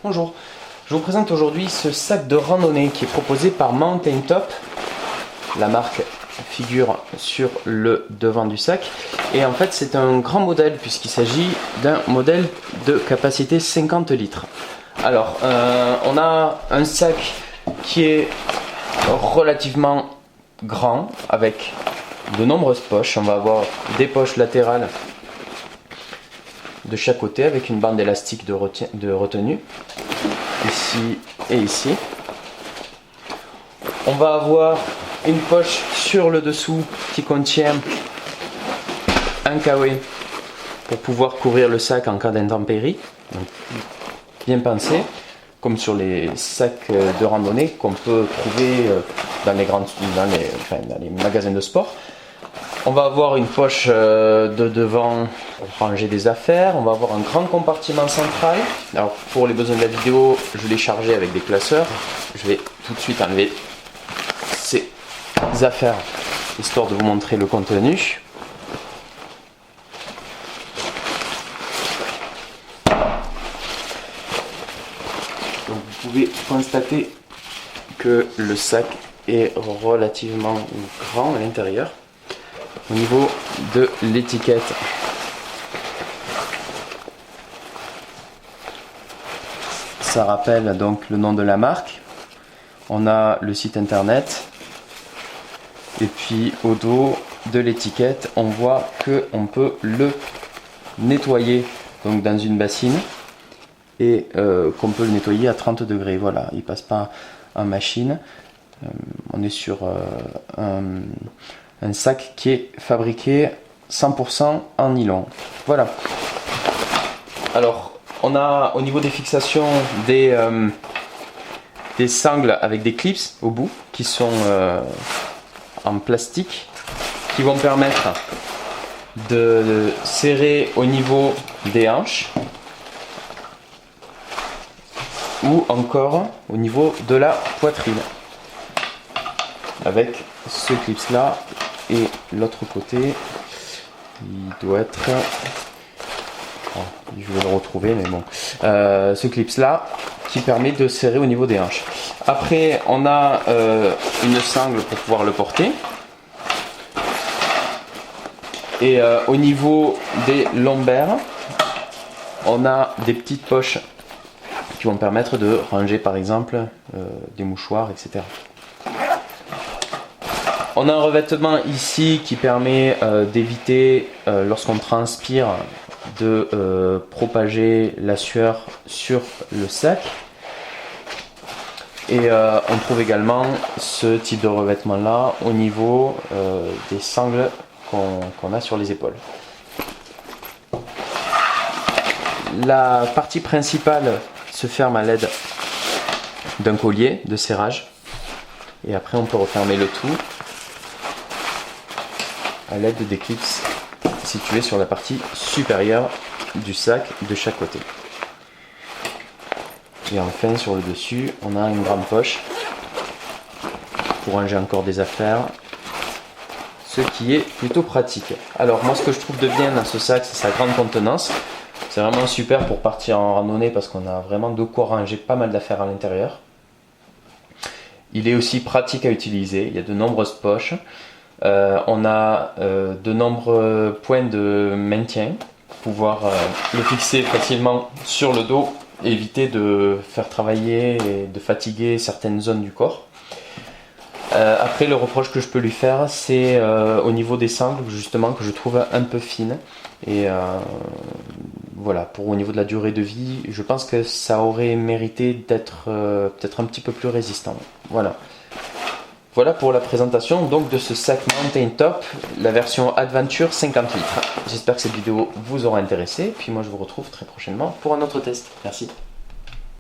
Bonjour, je vous présente aujourd'hui ce sac de randonnée qui est proposé par Mountain Top. La marque figure sur le devant du sac et en fait c'est un grand modèle puisqu'il s'agit d'un modèle de capacité 50 litres. Alors on a un sac qui est relativement grand avec de nombreuses poches. On va avoir des poches latérales de chaque côté avec une bande élastique de retenue ici et ici. On va avoir une poche sur le dessous qui contient un kawaii pour pouvoir couvrir le sac en cas d'intempéries. Bien pensé, comme sur les sacs de randonnée qu'on peut trouver dans les magasins de sport. On va avoir une poche de devant pour ranger des affaires. On va avoir un grand compartiment central. Alors pour les besoins de la vidéo, je l'ai chargé avec des classeurs. Je vais tout de suite enlever ces affaires histoire de vous montrer le contenu. Donc vous pouvez constater que le sac est relativement grand à l'intérieur. Au niveau de l'étiquette, ça rappelle donc le nom de la marque. On a le site internet et puis au dos de l'étiquette on voit que on peut le nettoyer donc dans une bassine et qu'on peut le nettoyer à 30 degrés. Voilà, il passe pas en machine. On est sur un sac qui est fabriqué 100% en nylon. Voilà. Alors, on a au niveau des fixations des sangles avec des clips au bout qui sont en plastique qui vont permettre de serrer au niveau des hanches ou encore au niveau de la poitrine avec ce clips là. Et l'autre côté, il doit être... Oh, je vais le retrouver, mais bon. Ce clips là, qui permet de serrer au niveau des hanches. Après, on a une sangle pour pouvoir le porter. Et au niveau des lombaires, on a des petites poches qui vont permettre de ranger, par exemple, des mouchoirs, etc. On a un revêtement ici qui permet d'éviter, lorsqu'on transpire, de propager la sueur sur le sac. Et on trouve également ce type de revêtement là au niveau des sangles qu'on a sur les épaules. La partie principale se ferme à l'aide d'un collier de serrage. Et après on peut refermer le tout à l'aide des clips situés sur la partie supérieure du sac de chaque côté. Et enfin sur le dessus, on a une grande poche pour ranger encore des affaires, ce qui est plutôt pratique. Alors moi ce que je trouve de bien dans ce sac, c'est sa grande contenance. C'est vraiment super pour partir en randonnée parce qu'on a vraiment de quoi ranger pas mal d'affaires à l'intérieur. Il est aussi pratique à utiliser, il y a de nombreuses poches. On a de nombreux points de maintien pour pouvoir le fixer facilement sur le dos et éviter de faire travailler et de fatiguer certaines zones du corps. Après, le reproche que je peux lui faire, c'est au niveau des sangles justement que je trouve un peu fines. Et voilà, pour au niveau de la durée de vie, je pense que ça aurait mérité d'être peut-être un petit peu plus résistant. Voilà. Voilà pour la présentation donc de ce sac Mountain Top, la version Adventure 50 litres. J'espère que cette vidéo vous aura intéressé, puis moi je vous retrouve très prochainement pour un autre test. Merci.